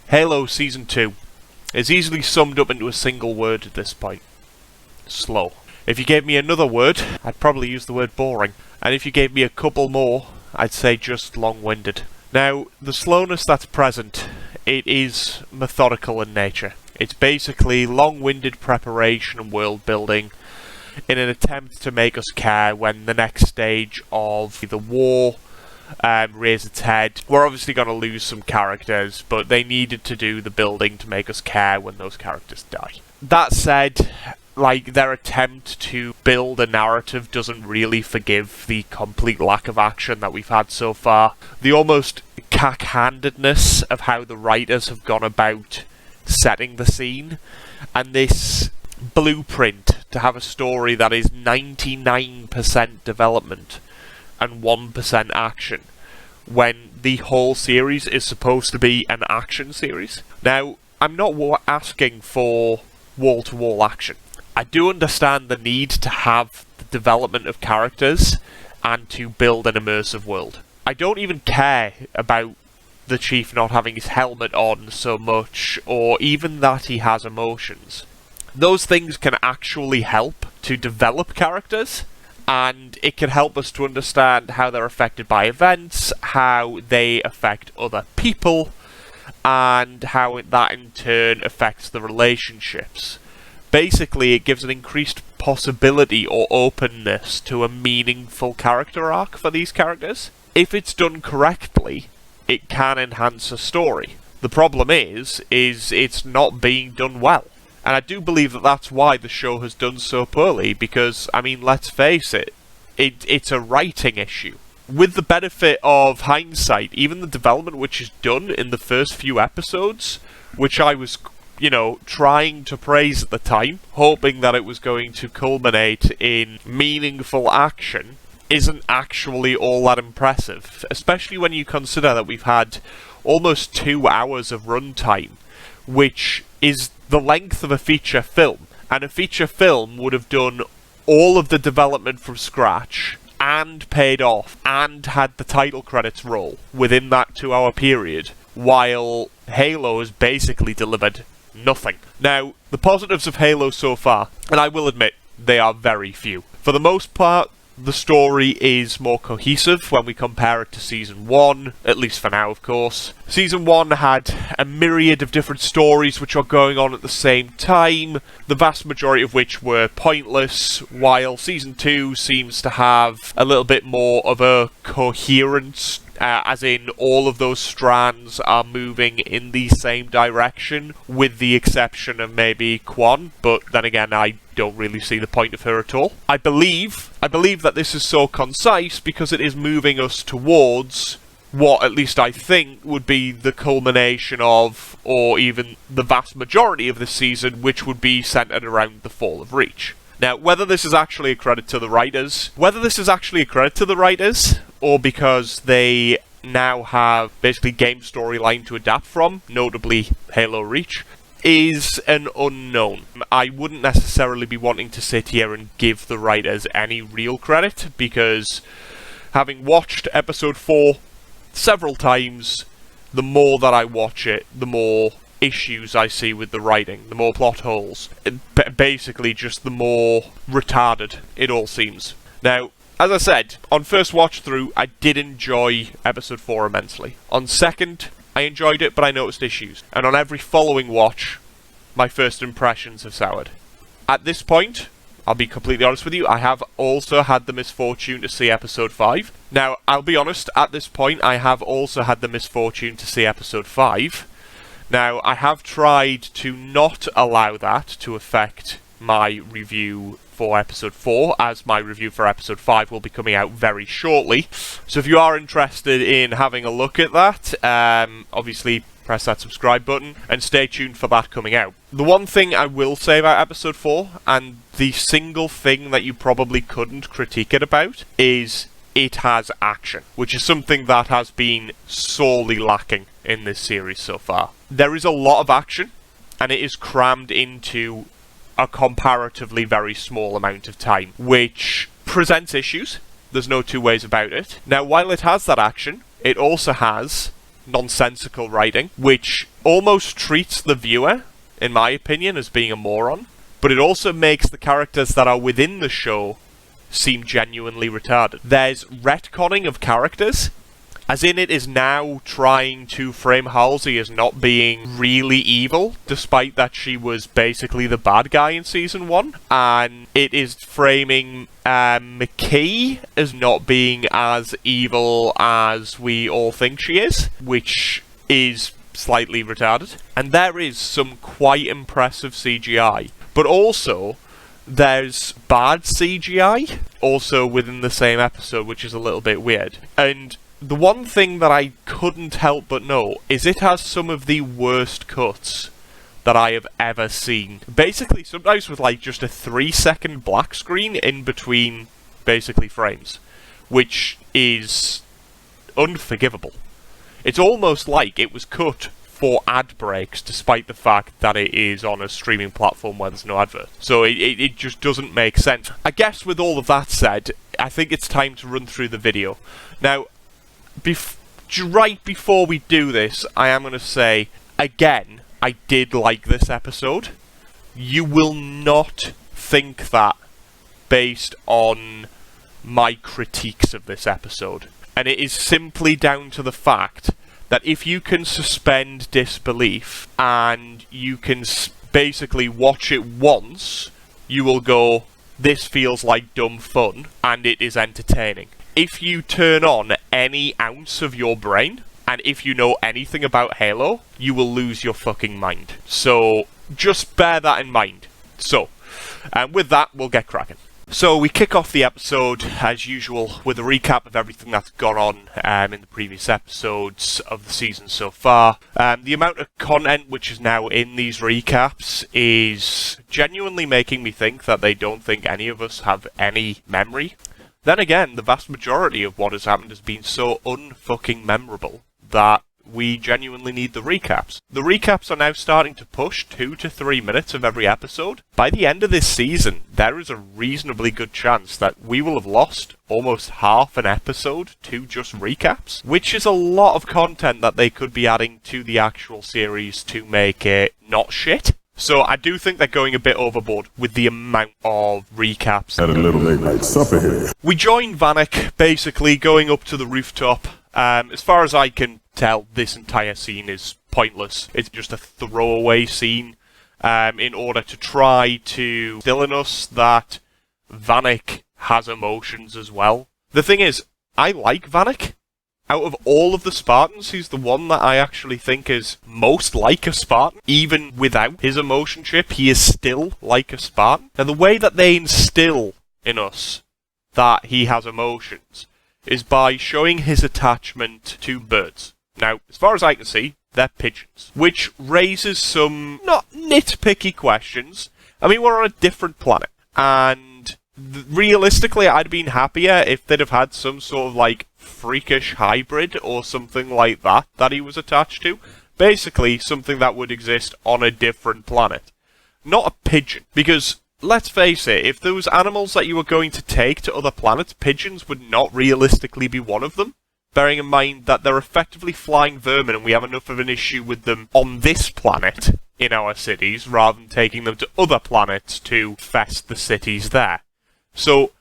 Halo Season 2 is easily summed up into a single word at this point. Slow. If you gave me another word, I'd probably use the word boring. And if you gave me a couple more, I'd say just long-winded. Now, the slowness that's present, it is methodical in nature. It's basically long-winded preparation and world building in an attempt to make us care when the next stage of the war rears its head. We're obviously going to lose some characters, but they needed to do the building to make us care when those characters die. That said, their attempt to build a narrative doesn't really forgive the complete lack of action that we've had so far. The almost cack-handedness of how the writers have gone about setting the scene, and this blueprint to have a story that is 99% development and 1% action, when the whole series is supposed to be an action series. Now, I'm not asking for wall-to-wall action. I do understand the need to have the development of characters and to build an immersive world. I don't even care about the Chief not having his helmet on so much, or even that he has emotions. Those things can actually help to develop characters, and it can help us to understand how they're affected by events, how they affect other people, and how that in turn affects the relationships. Basically, it gives an increased possibility or openness to a meaningful character arc for these characters. If it's done correctly, it can enhance a story. The problem is it's not being done well. And I do believe that that's why the show has done so poorly, because, I mean, let's face it, it's a writing issue. With the benefit of hindsight, even the development which is done in the first few episodes, which I was, trying to praise at the time, hoping that it was going to culminate in meaningful action, isn't actually all that impressive, especially when you consider that we've had almost 2 hours of runtime, which is the length of a feature film, and a feature film would have done all of the development from scratch and paid off and had the title credits roll within that 2-hour period, while Halo has basically delivered nothing. Now, the positives of Halo so far, and I will admit, they are very few. For the most part, the story is more cohesive when we compare it to Season 1, at least for now, of course. Season 1 had a myriad of different stories which are going on at the same time, the vast majority of which were pointless, while Season 2 seems to have a little bit more of a coherence, as in all of those strands are moving in the same direction, with the exception of maybe Quan, but then again, I don't really see the point of her at all. I believe that this is so concise because it is moving us towards what, at least I think, would be the culmination of, or even the vast majority of the season, which would be centered around the fall of Reach. Now, whether this is actually a credit to the writers, or because they now have basically game storyline to adapt from, notably Halo Reach, is an unknown. I wouldn't necessarily be wanting to sit here and give the writers any real credit, because having watched episode 4 several times, the more that I watch it, the more issues I see with the writing, the more plot holes. Basically, just the more retarded it all seems. Now, as I said, on first watch through, I did enjoy episode 4 immensely. On second, I enjoyed it, but I noticed issues. And on every following watch, my first impressions have soured. At this point, I'll be completely honest with you, I have also had the misfortune to see episode 5. Now, I'll be honest, at this point, I have also had the misfortune to see episode 5. Now, I have tried to not allow that to affect my review for episode 4, as my review for episode 5 will be coming out very shortly. So if you are interested in having a look at that, obviously press that subscribe button and stay tuned for that coming out. The one thing I will say about episode 4, and the single thing that you probably couldn't critique it about, is it has action, which is something that has been sorely lacking in this series so far. There is a lot of action, and it is crammed into a comparatively very small amount of time, which presents issues. There's no two ways about it. Now, while it has that action, it also has nonsensical writing, which almost treats the viewer, in my opinion, as being a moron, but it also makes the characters that are within the show seem genuinely retarded. There's retconning of characters, as in it is now trying to frame Halsey as not being really evil, despite that she was basically the bad guy in Season 1. And it is framing McKee as not being as evil as we all think she is, which is slightly retarded. And there is some quite impressive CGI, but also there's bad CGI also within the same episode, which is a little bit weird. And the one thing that I couldn't help but know is it has some of the worst cuts that I have ever seen. Basically, sometimes with like just a 3-second black screen in between basically frames, which is unforgivable. It's almost like it was cut for ad breaks, despite the fact that it is on a streaming platform where there's no advert. So it just doesn't make sense. I guess with all of that said, I think it's time to run through the video. Now, right before we do this, I am going to say, again, I did like this episode. You will not think that based on my critiques of this episode. And it is simply down to the fact that if you can suspend disbelief and you can basically watch it once, you will go, this feels like dumb fun, and it is entertaining. If you turn on any ounce of your brain, and if you know anything about Halo, you will lose your fucking mind. So, just bear that in mind. So, with that, we'll get cracking. So, we kick off the episode, as usual, with a recap of everything that's gone on in the previous episodes of the season so far. The amount of content which is now in these recaps is genuinely making me think that they don't think any of us have any memory. Then again, the vast majority of what has happened has been so unfucking memorable that we genuinely need the recaps. The recaps are now starting to push 2 to 3 minutes of every episode. By the end of this season, there is a reasonably good chance that we will have lost almost half an episode to just recaps, which is a lot of content that they could be adding to the actual series to make it not shit. So I do think they're going a bit overboard with the amount of recaps. Had a little late night supper here. We join Vanek basically going up to the rooftop. As far as I can tell, this entire scene is pointless. It's just a throwaway scene in order to try to instill in us that Vanek has emotions as well. The thing is, I like Vanek. Out of all of the Spartans, he's the one that I actually think is most like a Spartan. Even without his emotion chip, he is still like a Spartan. And the way that they instill in us that he has emotions is by showing his attachment to birds. Now, as far as I can see, they're pigeons. Which raises some, not nitpicky questions. I mean, we're on a different planet. And realistically, I'd been happier if they'd have had some sort of, like, freakish hybrid or something like that he was attached to. Basically, something that would exist on a different planet. Not a pigeon. Because, let's face it, if there was animals that you were going to take to other planets, pigeons would not realistically be one of them. Bearing in mind that they're effectively flying vermin and we have enough of an issue with them on this planet in our cities, rather than taking them to other planets to fest the cities there. So,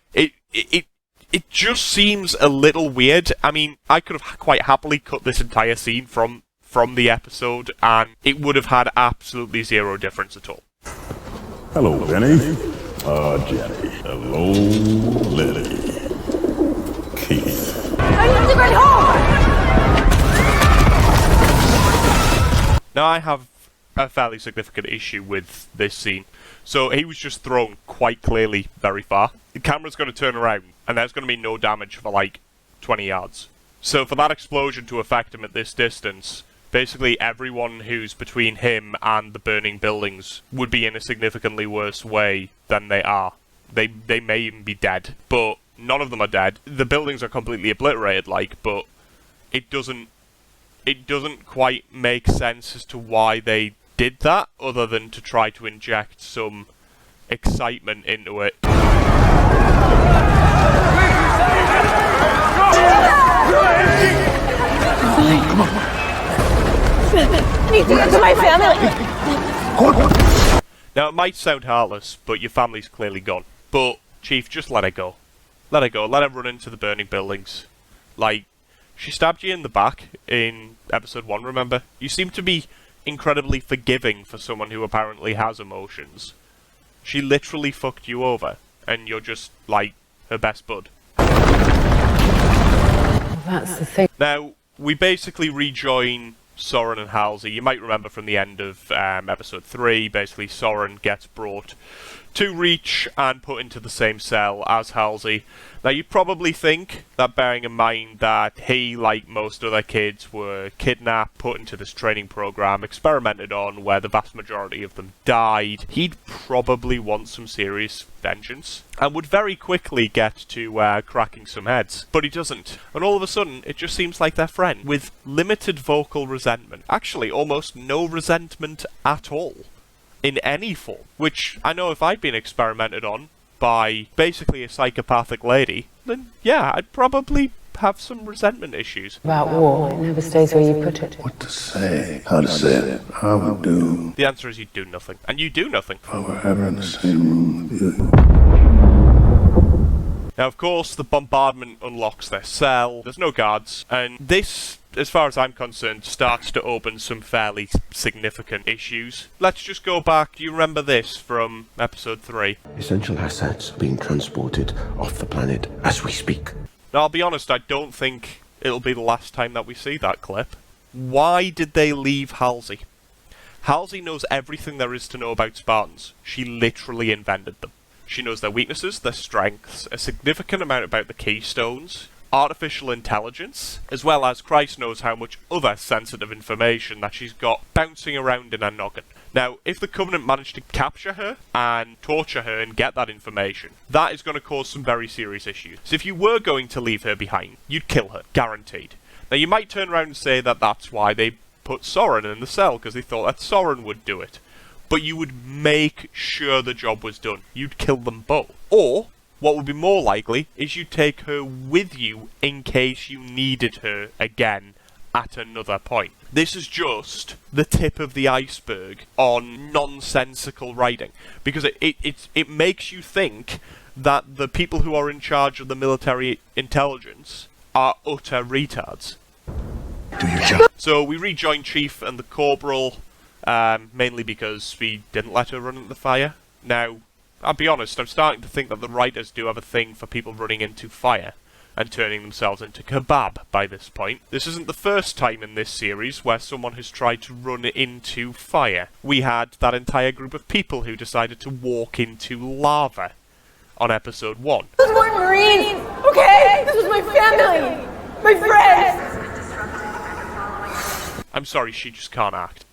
it just seems a little weird. I mean, I could have quite happily cut this entire scene from the episode, and it would have had absolutely zero difference at all. Hello, Benny. Jenny. Hello, Lily. Keith. I need to get home! Now, I have a fairly significant issue with this scene. So, he was just thrown quite clearly very far. The camera's going to turn around, and there's going to be no damage for like 20 yards. So for that explosion to affect him at this distance, basically everyone who's between him and the burning buildings would be in a significantly worse way than they are. They may even be dead, but none of them are dead. The buildings are completely obliterated, but it doesn't quite make sense as to why they did that, other than to try to inject some excitement into it. I need to get to my family. Now, it might sound heartless, but your family's clearly gone. But, Chief, just let her go. Let her go. Let her run into the burning buildings. Like, she stabbed you in the back in episode 1, remember? You seem to be incredibly forgiving for someone who apparently has emotions. She literally fucked you over, and you're just, like, her best bud. That's the thing. Now, we basically rejoin Soren and Halsey. You might remember from the end of episode 3, basically Soren gets brought to Reach and put into the same cell as Halsey. Now, you probably think that, bearing in mind that he, like most other kids, were kidnapped, put into this training program, experimented on, where the vast majority of them died, he'd probably want some serious vengeance, and would very quickly get to cracking some heads. But he doesn't. And all of a sudden, it just seems like they're friends, with limited vocal resentment. Actually, almost no resentment at all, in any form. Which, I know if I'd been experimented on by basically a psychopathic lady, then yeah, I'd probably have some resentment issues. About war, it never stays where you put it. What to say? How to say it? I would do. The answer is you do nothing. And you do nothing. If I were ever in the same room with you. Now, of course, the bombardment unlocks their cell. There's no guards. And this, as far as I'm concerned, starts to open some fairly significant issues. Let's just go back. Do you remember this from episode 3? Essential assets are being transported off the planet as we speak. Now, I'll be honest, I don't think it'll be the last time that we see that clip. Why did they leave Halsey? Halsey knows everything there is to know about Spartans. She literally invented them. She knows their weaknesses, their strengths, a significant amount about the keystones, artificial intelligence, as well as Christ knows how much other sensitive information that she's got bouncing around in her noggin. Now, if the Covenant managed to capture her and torture her and get that information, that is going to cause some very serious issues. So if you were going to leave her behind, you'd kill her, guaranteed. Now, you might turn around and say that that's why they put Soren in the cell, because they thought that Soren would do it. But you would make sure the job was done. You'd kill them both. Or, what would be more likely, is you'd take her with you in case you needed her again at another point. This is just the tip of the iceberg on nonsensical writing. Because it makes you think that the people who are in charge of the military intelligence are utter retards. Do your job. So we rejoin Chief and the Corporal, mainly because we didn't let her run into the fire. Now, I'll be honest, I'm starting to think that the writers do have a thing for people running into fire and turning themselves into kebab by this point. This isn't the first time in this series where someone has tried to run into fire. We had that entire group of people who decided to walk into lava on episode 1. Those weren't Marines, okay? This was my family, my friends. I'm sorry, she just can't act.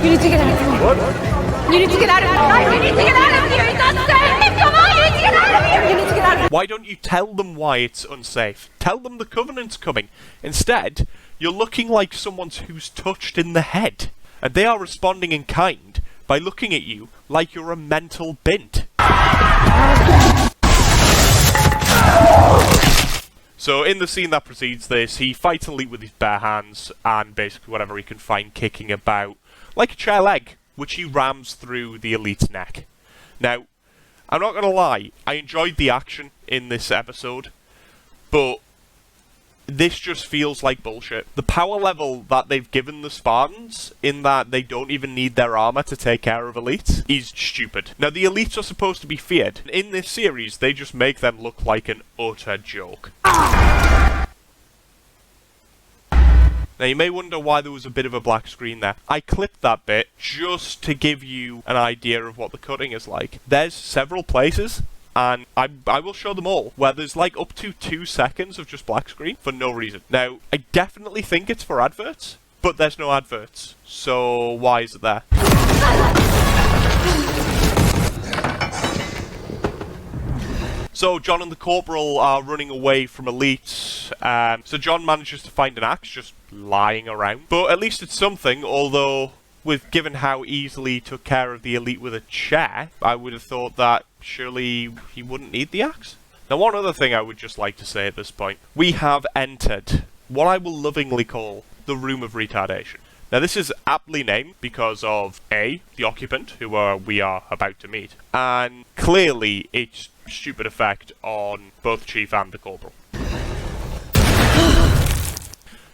You need to get out of here. What? You need to get out of here. You need to get out of here. It's unsafe. Come on, you need to get out of here. You need to get out of here. Why don't you tell them why it's unsafe? Tell them the Covenant's coming. Instead, you're looking like someone who's touched in the head. And they are responding in kind by looking at you like you're a mental bint. So in the scene that precedes this, he fights an elite with his bare hands and basically whatever he can find kicking about, like a chair leg, which he rams through the elite's neck. Now, I'm not going to lie, I enjoyed the action in this episode, but this just feels like bullshit. The power level that they've given the Spartans, in that they don't even need their armor to take care of elites, is stupid. Now, the elites are supposed to be feared. In this series, they just make them look like an utter joke. Now, you may wonder why there was a bit of a black screen there. I clipped that bit just to give you an idea of what the cutting is like. There's several places, and I will show them all, where there's like up to 2 seconds of just black screen for no reason. Now, I definitely think it's for adverts, but there's no adverts. So, why is it there? So, John and the Corporal are running away from elites. So John manages to find an axe just lying around. But at least it's something, although, given how easily he took care of the elite with a chair, I would have thought that surely he wouldn't need the axe. Now, one other thing I would just like to say at this point. We have entered what I will lovingly call the Room of Retardation. Now this is aptly named because of A, the occupant, who we are about to meet, and clearly its stupid effect on both Chief and the Corporal.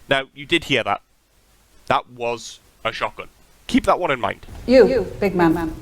Now, you did hear that. That was a shotgun. Keep that one in mind. You, big man.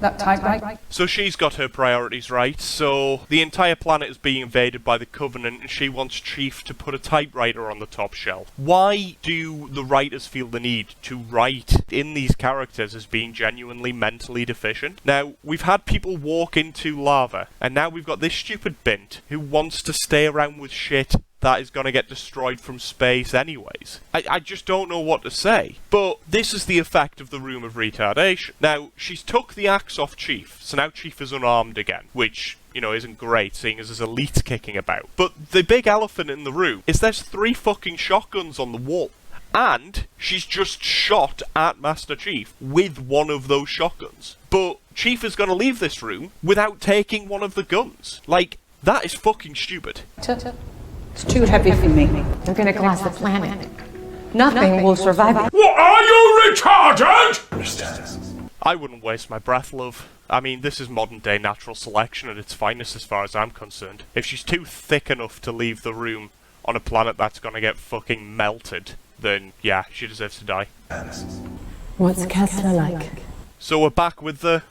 That type, right? So she's got her priorities right, so the entire planet is being invaded by the Covenant and she wants Chief to put a typewriter on the top shelf. Why do the writers feel the need to write in these characters as being genuinely mentally deficient? Now, we've had people walk into lava, and now we've got this stupid bint who wants to stay around with shit that is going to get destroyed from space anyways. I just don't know what to say. But this is the effect of the room of retardation. Now, she's took the axe off Chief, so now Chief is unarmed again, which, you know, isn't great, seeing as there's elites kicking about. But the big elephant in the room is there's 3 fucking shotguns on the wall. And she's just shot at Master Chief with one of those shotguns. But Chief is going to leave this room without taking one of the guns. Like, that is fucking stupid. It's too heavy for me. They're gonna collapse the planet. Nothing will survive it. What, are you retarded? I wouldn't waste my breath, love. I mean, this is modern day natural selection at its finest as far as I'm concerned. If she's too thick enough to leave the room on a planet that's gonna get fucking melted, then yeah, she deserves to die. What's Kessler like? So we're back with the...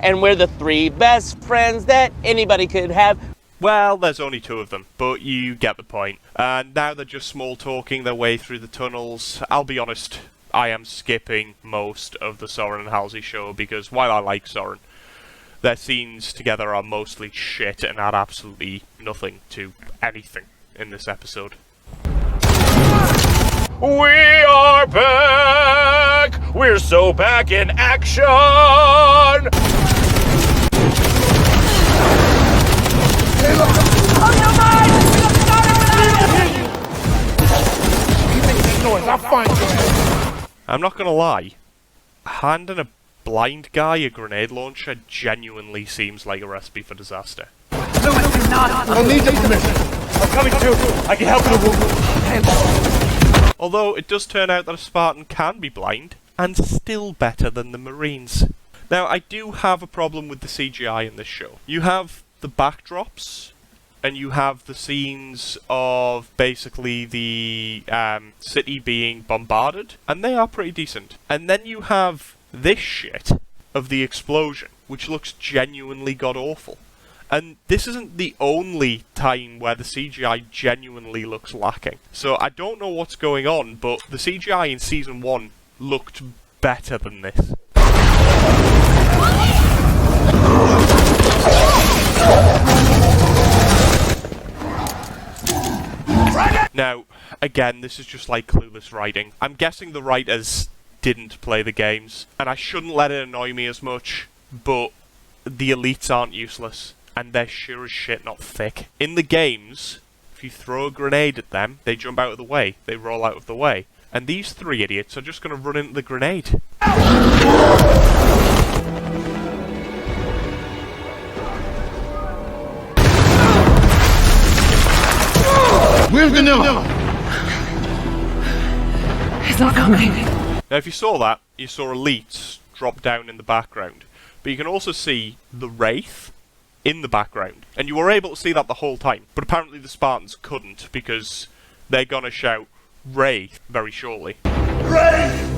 And we're the 3 best friends that anybody could have. Well, there's only 2 of them, but you get the point. And now they're just small-talking their way through the tunnels. I'll be honest, I am skipping most of the Soren and Halsey show, because while I like Soren, their scenes together are mostly shit and add absolutely nothing to anything in this episode. We are back! We're so back in action! I'm not gonna lie, handing a blind guy a grenade launcher genuinely seems like a recipe for disaster. I need your permission. I'm coming too. I can help you. Although it does turn out that a Spartan can be blind, and still better than the Marines. Now, I do have a problem with the CGI in this show. You have the backdrops, and you have the scenes of basically the city being bombarded, and they are pretty decent. And then you have this shit of the explosion, which looks genuinely god-awful. And this isn't the only time where the CGI genuinely looks lacking. So I don't know what's going on, but the CGI in Season 1 looked better than this. Now, again, this is just like clueless writing. I'm guessing the writers didn't play the games, and I shouldn't let it annoy me as much, but the elites aren't useless, and they're sure as shit not thick. In the games, if you throw a grenade at them, they jump out of the way, they roll out of the way, and these 3 idiots are just going to run into the grenade. Where's the Nilla? He's not coming. Now, if you saw that, you saw elites drop down in the background, but you can also see the Wraith in the background, and you were able to see that the whole time, but apparently the Spartans couldn't, because they're gonna shout Wraith very shortly. Wraith!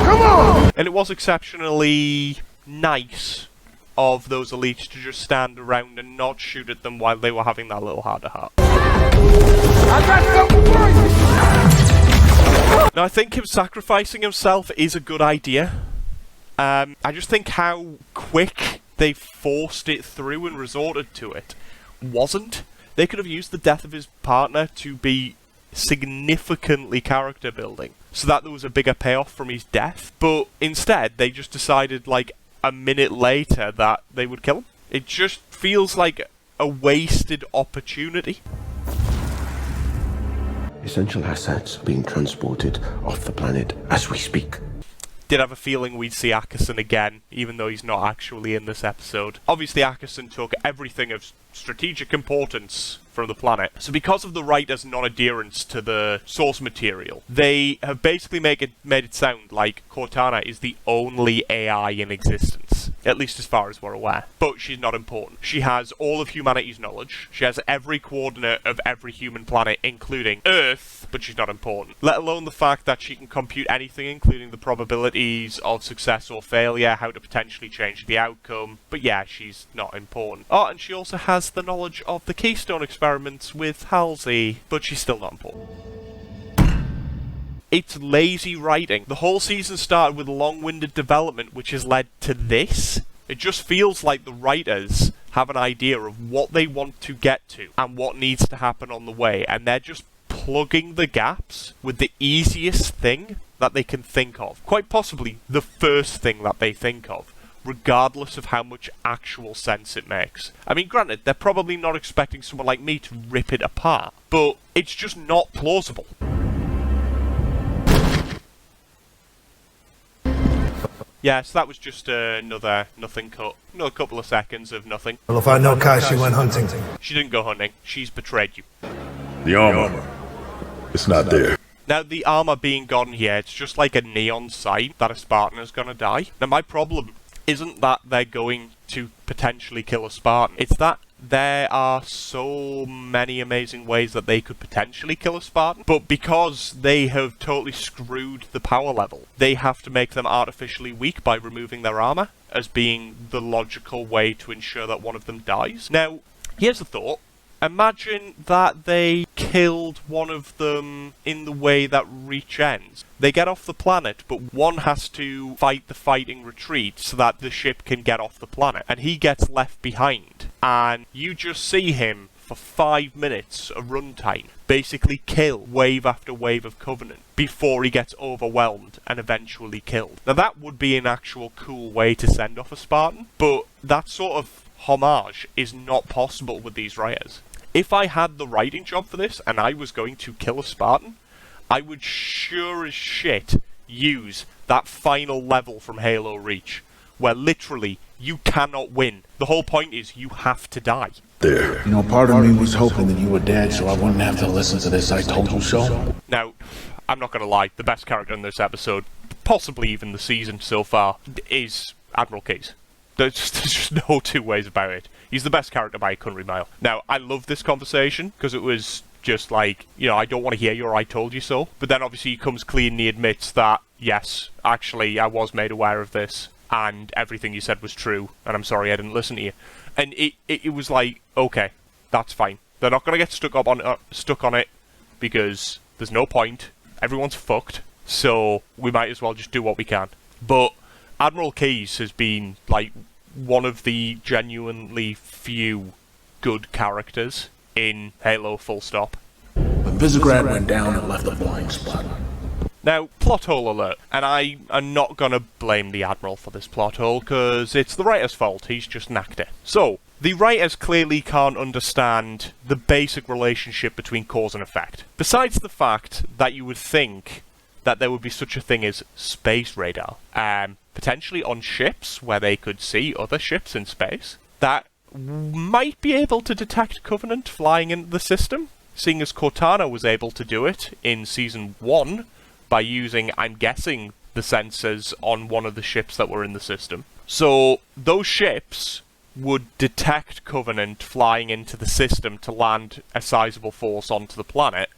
Come on! And it was exceptionally nice of those elites to just stand around and not shoot at them while they were having that little heart-to-heart. I got something for you! Now, I think him sacrificing himself is a good idea. I just think how quick they forced it through and resorted to it wasn't. They could have used the death of his partner to be significantly character building, so that there was a bigger payoff from his death, but instead they just decided, like, a minute later that they would kill him. It just feels like a wasted opportunity. Essential assets are being transported off the planet as we speak. Did have a feeling we'd see Ackerson again, even though he's not actually in this episode. Obviously, Ackerson took everything of strategic importance from the planet. So because of the writer's non-adherence to the source material, they have basically made it sound like Cortana is the only AI in existence, at least as far as we're aware. But she's not important. She has all of humanity's knowledge. She has every coordinate of every human planet, including Earth, but she's not important. Let alone the fact that she can compute anything, including the probabilities of success or failure, how to potentially change the outcome. But yeah, she's not important. Oh, and she also has the knowledge of the Keystone experiments with Halsey, but she's still not important. It's lazy writing. The whole season started with long-winded development, which has led to this. It just feels like the writers have an idea of what they want to get to and what needs to happen on the way, and they're just plugging the gaps with the easiest thing that they can think of. Quite possibly the first thing that they think of, regardless of how much actual sense it makes. I mean, granted, they're probably not expecting someone like me to rip it apart, but it's just not plausible. Yeah, so that was just another nothing cut. Another couple of seconds of nothing. Well, if I know Kai, she went hunting. She didn't go hunting. She's betrayed you. The armor. It's not there. Now, the armor being gone here, it's just like a neon sign that a Spartan is gonna die. Now, my problem isn't that they're going to potentially kill a Spartan. It's that there are so many amazing ways that they could potentially kill a Spartan, but because they have totally screwed the power level, they have to make them artificially weak by removing their armor as being the logical way to ensure that one of them dies. Now, here's a thought. Imagine that they killed one of them in the way that Reach ends. They get off the planet, but one has to fight the fighting retreat so that the ship can get off the planet, and he gets left behind. And you just see him for 5 minutes of runtime basically kill wave after wave of Covenant before he gets overwhelmed and eventually killed. Now that would be an actual cool way to send off a Spartan, but that sort of homage is not possible with these writers. If I had the writing job for this and I was going to kill a Spartan, I would sure as shit use that final level from Halo Reach, where literally you cannot win. The whole point is you have to die. There. You know, part of me was hoping that you were dead so I wouldn't have to listen to this I told you so. Now, I'm not going to lie, the best character in this episode, possibly even the season so far, is Admiral Keyes. There's just no two ways about it. He's the best character by a country mile. Now, I love this conversation, because it was just like, you know, I don't want to hear you or I told you so. But then obviously he comes clean and he admits that, yes, actually, I was made aware of this, and everything you said was true, and I'm sorry I didn't listen to you. And it was like, okay, that's fine. They're not going to get stuck on it, because there's no point. Everyone's fucked, so we might as well just do what we can. But Admiral Keyes has been, like, one of the genuinely few good characters in Halo full stop. But Visegrad went down and left a blind spot. Now, plot hole alert, and I am not gonna blame the Admiral for this plot hole, because it's the writer's fault, he's just an actor. So, the writers clearly can't understand the basic relationship between cause and effect. Besides the fact that you would think that there would be such a thing as space radar, potentially on ships where they could see other ships in space, that might be able to detect Covenant flying into the system, seeing as Cortana was able to do it in Season 1 by using, I'm guessing, the sensors on one of the ships that were in the system. So those ships would detect Covenant flying into the system to land a sizable force onto the planet,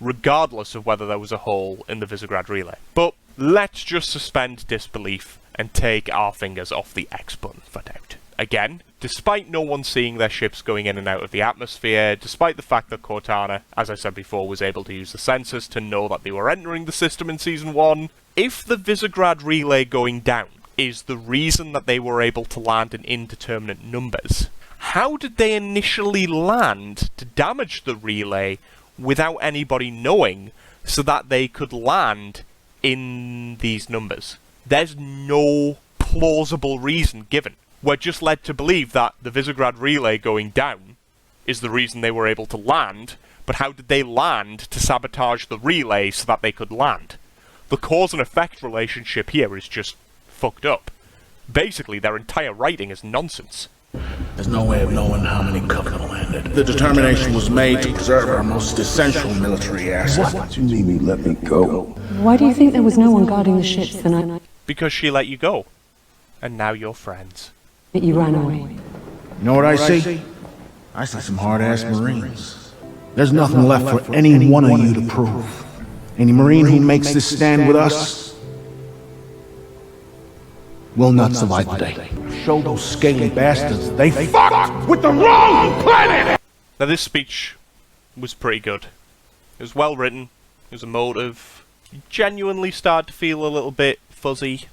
regardless of whether there was a hole in the Visegrad relay. But let's just suspend disbelief and take our fingers off the X button for doubt. Again, despite no one seeing their ships going in and out of the atmosphere, despite the fact that Cortana, as I said before, was able to use the sensors to know that they were entering the system in Season 1, if the Visegrad relay going down is the reason that they were able to land in indeterminate numbers, how did they initially land to damage the relay without anybody knowing so that they could land in these numbers? There's no plausible reason given. We're just led to believe that the Visegrad relay going down is the reason they were able to land, but how did they land to sabotage the relay so that they could land? The cause and effect relationship here is just fucked up. Basically, their entire writing is nonsense. There's no way of knowing how many Covenant landed. The determination was made to preserve our most essential military asset. What? You mean let me go? Why do you think there was no one guarding the ships the night Because she let you go. And now you're friends. that you ran away? You know what I see? I see some hard-ass Marines. There's nothing left for any one of you to prove. Any Marine who makes this stand with us will not survive the day. Show those scaly bastards they fucked with the wrong planet! Now this speech was pretty good. It was well written, it was emotive, you genuinely started to feel a little bit fuzzy.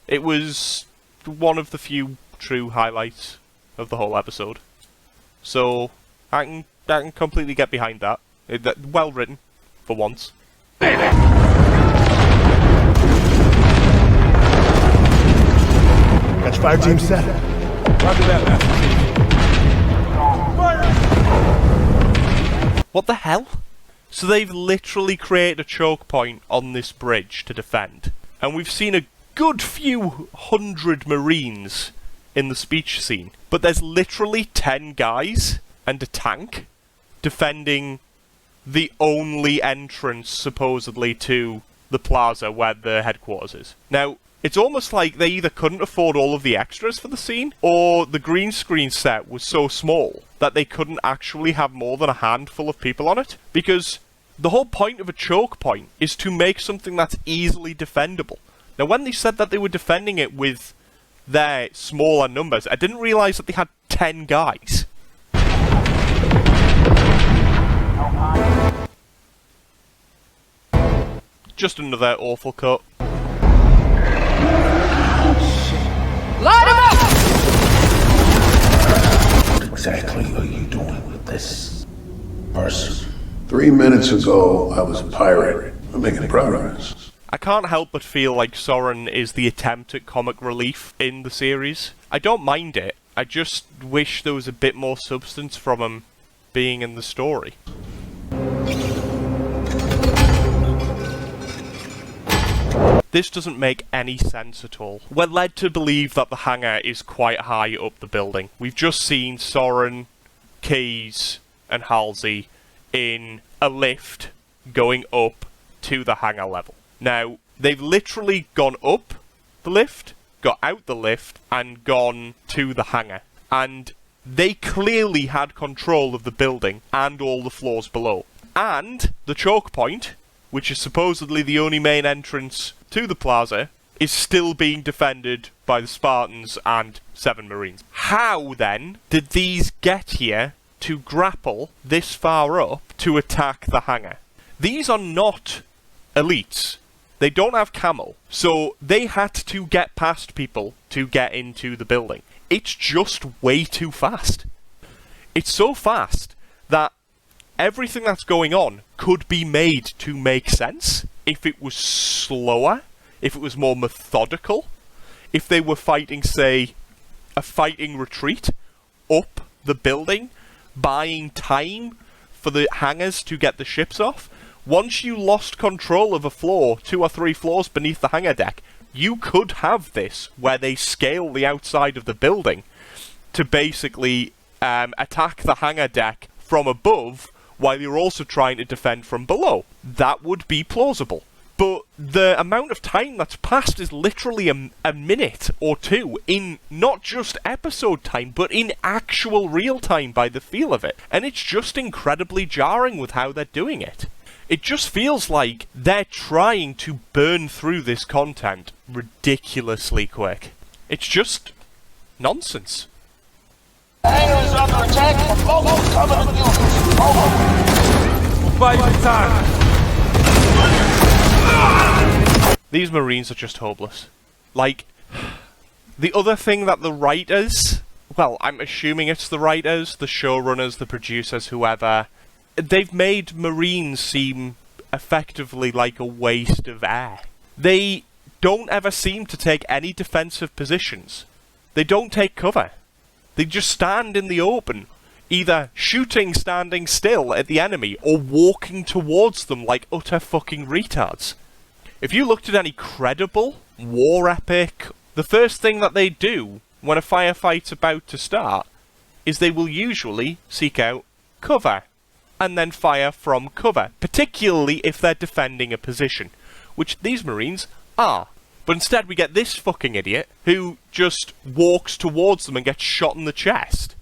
It was one of the few true highlights of the whole episode. So, I can completely get behind that. Well written, for once. Catch fire team set. Roger that, Master. What the hell? So they've literally created a choke point on this bridge to defend. And we've seen a good few hundred Marines in the speech scene. But there's literally 10 guys and a tank defending the only entrance, supposedly, to the plaza where the headquarters is. Now, it's almost like they either couldn't afford all of the extras for the scene, or the green screen set was so small that they couldn't actually have more than a handful of people on it. Because the whole point of a choke point is to make something that's easily defendable. Now, when they said that they were defending it with their smaller numbers, I didn't realise that they had 10 guys. Just another awful cut. Light him up! What exactly are you doing with this person? 3 minutes ago, I was a pirate. I'm making progress. I can't help but feel like Soren is the attempt at comic relief in the series. I don't mind it, I just wish there was a bit more substance from him being in the story. This doesn't make any sense at all. We're led to believe that the hangar is quite high up the building. We've just seen Soren, Keyes, and Halsey in a lift going up to the hangar level. Now, they've literally gone up the lift, got out the lift, and gone to the hangar. And they clearly had control of the building and all the floors below. And the choke point, which is supposedly the only main entrance to the plaza, is still being defended by the Spartans and 7 Marines. How, then, did these get here to grapple this far up to attack the hangar? These are not elites. They don't have camo, so they had to get past people to get into the building. It's just way too fast. It's so fast that everything that's going on could be made to make sense if it was slower, if it was more methodical, if they were fighting, say, a fighting retreat up the building, buying time for the hangars to get the ships off. Once you lost control of a floor, 2 or 3 floors beneath the hangar deck, you could have this where they scale the outside of the building to basically attack the hangar deck from above while you're also trying to defend from below. That would be plausible. But the amount of time that's passed is literally a minute or 2 in not just episode time, but in actual real time by the feel of it. And it's just incredibly jarring with how they're doing it. It just feels like they're trying to burn through this content ridiculously quick. It's just nonsense. Hangar is under attack from local Covenant units. Over. We'll buy you time. These Marines are just hopeless. Like, the other thing that the writers, well, I'm assuming it's the writers, the showrunners, the producers, whoever, they've made Marines seem effectively like a waste of air. They don't ever seem to take any defensive positions. They don't take cover. They just stand in the open, either shooting standing still at the enemy or walking towards them like utter fucking retards. If you looked at any credible war epic, the first thing that they do when a firefight's about to start is they will usually seek out cover and then fire from cover, particularly if they're defending a position, which these Marines are. But instead we get this fucking idiot who just walks towards them and gets shot in the chest.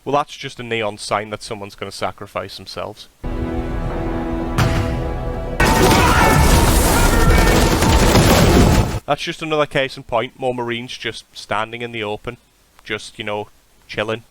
Well, that's just a neon sign that someone's going to sacrifice themselves. That's just another case in point. More Marines just standing in the open. Just, you know, chilling.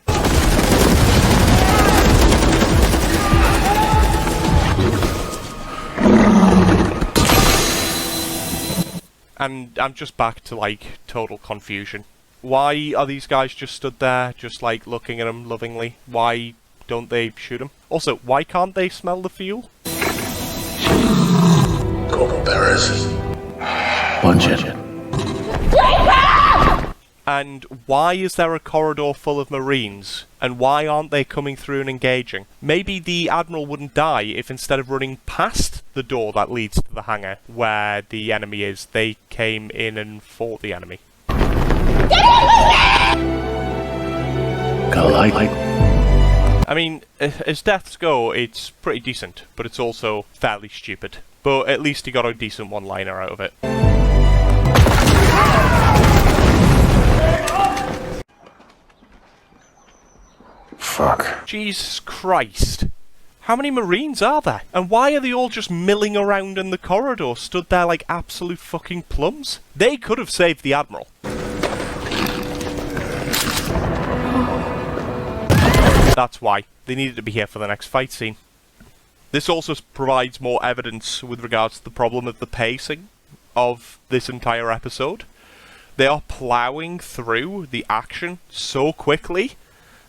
And I'm just back to, like, total confusion. Why are these guys just stood there, just, like, looking at him lovingly? Why don't they shoot him? Also, why can't they smell the fuel? Corporal Perez. Punch it. And why is there a corridor full of Marines? And why aren't they coming through and engaging? Maybe the Admiral wouldn't die if instead of running past the door that leads to the hangar where the enemy is, they came in and fought the enemy. I mean, as deaths go, it's pretty decent, but it's also fairly stupid. But at least he got a decent one-liner out of it. Fuck. Jesus Christ. How many Marines are there? And why are they all just milling around in the corridor, stood there like absolute fucking plums? They could have saved the Admiral. That's why. They needed to be here for the next fight scene. This also provides more evidence with regards to the problem of the pacing of this entire episode. They are ploughing through the action so quickly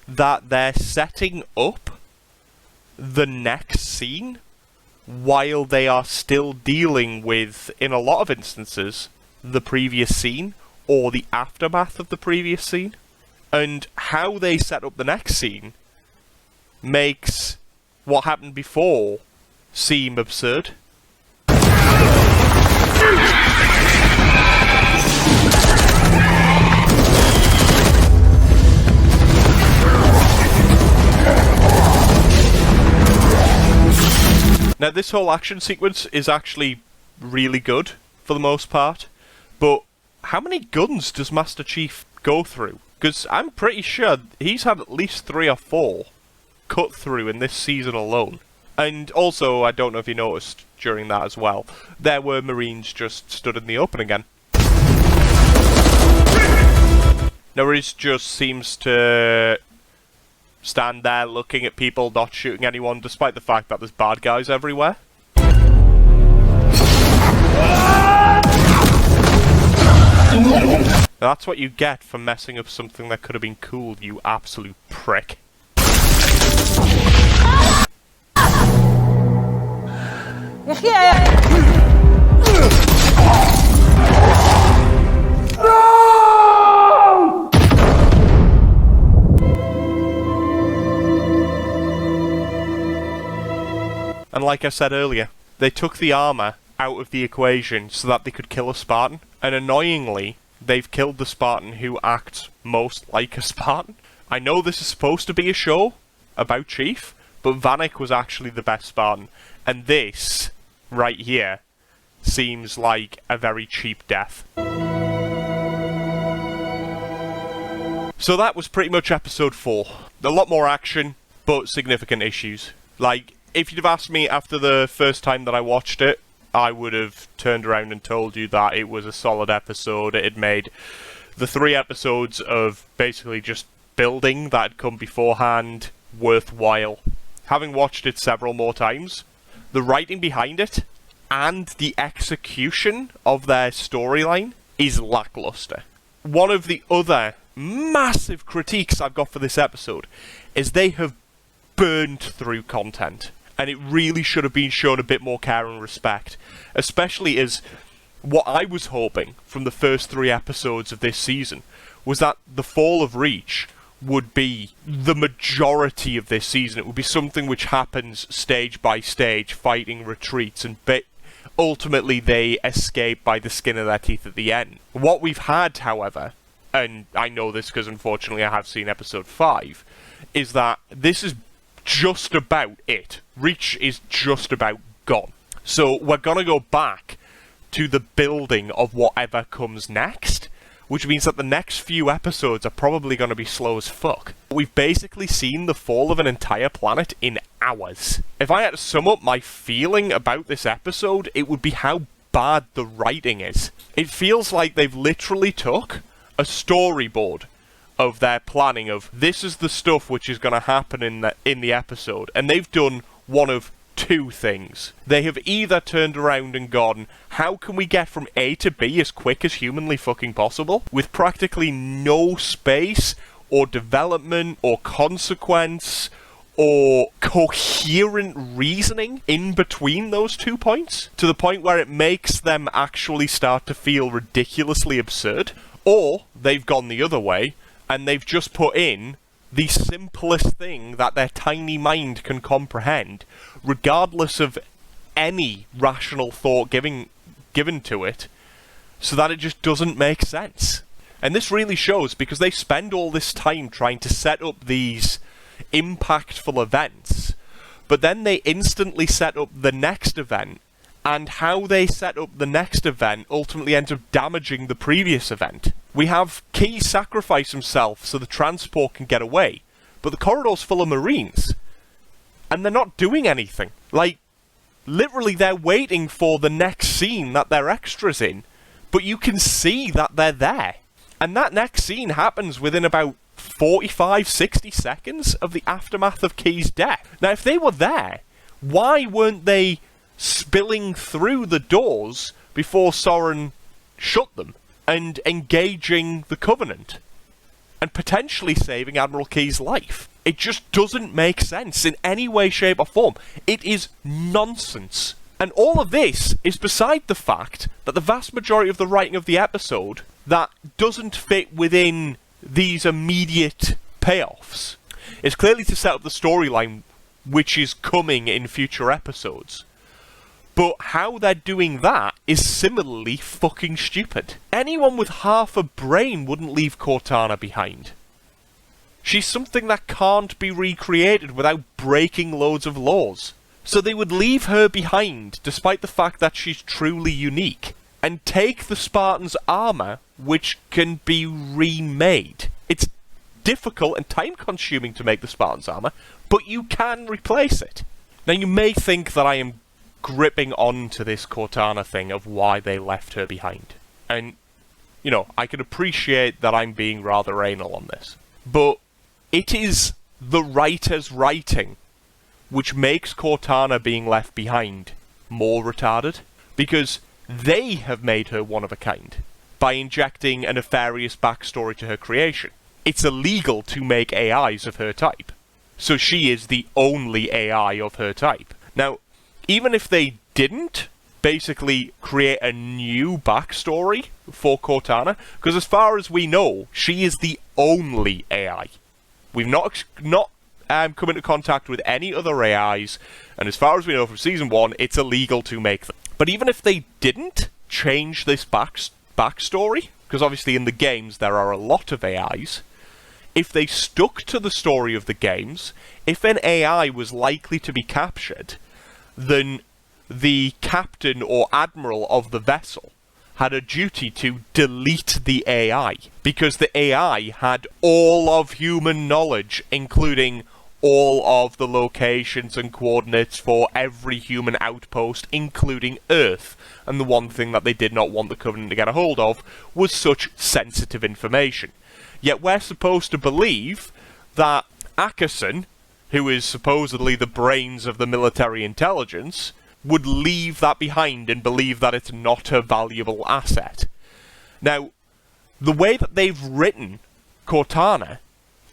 that they're setting up the next scene while they are still dealing with, in a lot of instances, the previous scene or the aftermath of the previous scene. And how they set up the next scene makes what happened before seem absurd. Now, this whole action sequence is actually really good, for the most part, but how many guns does Master Chief go through? Because I'm pretty sure he's had at least 3 or 4 cut through in this season alone. And also, I don't know if you noticed during that as well, there were Marines just stood in the open again. Now, he just seems to stand there looking at people, not shooting anyone, despite the fact that there's bad guys everywhere. That's what you get for messing up something that could have been cool, you absolute prick. And like I said earlier, they took the armor out of the equation so that they could kill a Spartan, and annoyingly, they've killed the Spartan who acts most like a Spartan. I know this is supposed to be a show about Chief, but Vanek was actually the best Spartan, and this, right here, seems like a very cheap death. So that was pretty much episode 4. A lot more action, but significant issues. Like, if you'd have asked me after the first time that I watched it, I would have turned around and told you that it was a solid episode. It had made the 3 episodes of basically just building that had come beforehand worthwhile. Having watched it several more times, the writing behind it and the execution of their storyline is lackluster. One of the other massive critiques I've got for this episode is they have burned through content, and it really should have been shown a bit more care and respect, especially as what I was hoping from the first 3 episodes of this season was that the fall of Reach would be the majority of this season. It would be something which happens stage by stage, fighting retreats, and ultimately they escape by the skin of their teeth at the end. What we've had, however, and I know this because unfortunately I have seen episode 5, is that this is just about it. Reach is just about gone. So we're gonna go back to the building of whatever comes next, which means that the next few episodes are probably going to be slow as fuck. We've basically seen the fall of an entire planet in hours. If I had to sum up my feeling about this episode, it would be how bad the writing is. It feels like they've literally took a storyboard of their planning of this is the stuff which is going to happen in the episode, and they've done one of two things. They have either turned around and gone, how can we get from A to B as quick as humanly fucking possible, with practically no space or development or consequence or coherent reasoning in between those 2 points, to the point where it makes them actually start to feel ridiculously absurd. Or they've gone the other way and they've just put in the simplest thing that their tiny mind can comprehend, regardless of any rational thought given to it, so that it just doesn't make sense. And this really shows, because they spend all this time trying to set up these impactful events, but then they instantly set up the next event, and how they set up the next event ultimately ends up damaging the previous event. We have Key sacrifice himself so the transport can get away, but the corridor's full of Marines, and they're not doing anything. Like, literally they're waiting for the next scene that they're extras in, but you can see that they're there. And that next scene happens within about 45-60 seconds of the aftermath of Key's death. Now, if they were there, why weren't they spilling through the doors before Soren shut them and engaging the Covenant and potentially saving Admiral Key's life? It just doesn't make sense in any way, shape or form. It is nonsense. And all of this is beside the fact that the vast majority of the writing of the episode that doesn't fit within these immediate payoffs is clearly to set up the storyline which is coming in future episodes. But how they're doing that is similarly fucking stupid. Anyone with half a brain wouldn't leave Cortana behind. She's something that can't be recreated without breaking loads of laws. So they would leave her behind, despite the fact that she's truly unique, and take the Spartan's armor, which can be remade. It's difficult and time-consuming to make the Spartan's armor, but you can replace it. Now, you may think that I am gripping on to this Cortana thing of why they left her behind. And, you know, I can appreciate that I'm being rather anal on this. But it is the writer's writing which makes Cortana being left behind more retarded, because they have made her one of a kind by injecting a nefarious backstory to her creation. It's illegal to make AIs of her type, so she is the only AI of her type. Now, even if they didn't basically create a new backstory for Cortana, because as far as we know, she is the only AI. We've not come into contact with any other AIs, and as far as we know from Season 1, it's illegal to make them. But even if they didn't change this backstory, because obviously in the games there are a lot of AIs, if they stuck to the story of the games, if an AI was likely to be captured, then the captain or admiral of the vessel had a duty to delete the AI, because the AI had all of human knowledge, including all of the locations and coordinates for every human outpost, including Earth. And the one thing that they did not want the Covenant to get a hold of was such sensitive information. Yet we're supposed to believe that Ackerson, who is supposedly the brains of the military intelligence, would leave that behind and believe that it's not a valuable asset. Now, the way that they've written Cortana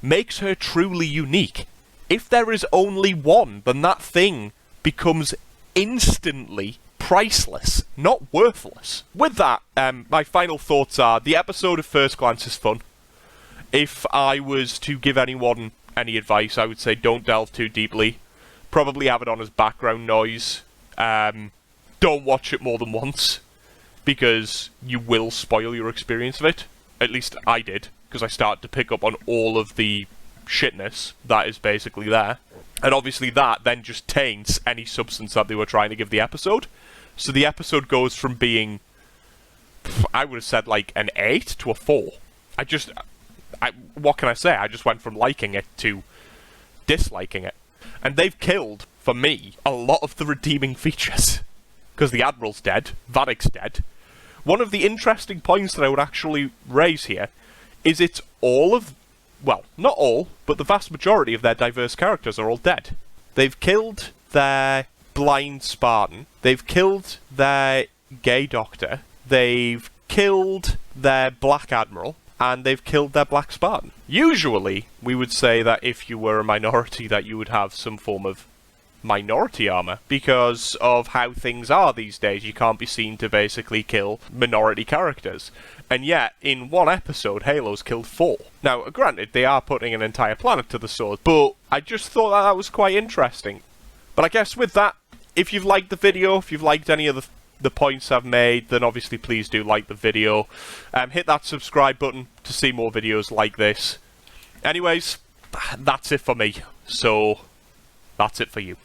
makes her truly unique. If there is only one, then that thing becomes instantly priceless, not worthless. With that, my final thoughts are, the episode at first glance is fun. If I was to give anyone any advice, I would say don't delve too deeply. Probably have it on as background noise. Don't watch it more than once, because you will spoil your experience of it. At least I did, because I started to pick up on all of the shitness that is basically there. And obviously that then just taints any substance that they were trying to give the episode. So the episode goes from being, I would have said like an 8 to a 4. What can I say? I just went from liking it to disliking it. And they've killed, for me, a lot of the redeeming features. Because the Admiral's dead, Vadic's dead. One of the interesting points that I would actually raise here is it's all of, well, not all, but the vast majority of their diverse characters are all dead. They've killed their blind Spartan, they've killed their gay doctor, they've killed their black admiral, and they've killed their black Spartan. Usually, we would say that if you were a minority that you would have some form of minority armor, because of how things are these days. You can't be seen to basically kill minority characters. And yet, in one episode, Halo's killed 4. Now, granted, they are putting an entire planet to the sword, but I just thought that was quite interesting. But I guess with that, if you've liked the video, if you've liked any of the points I've made, then obviously please do like the video. Hit that subscribe button to see more videos like this. Anyways, that's it for me. So, that's it for you.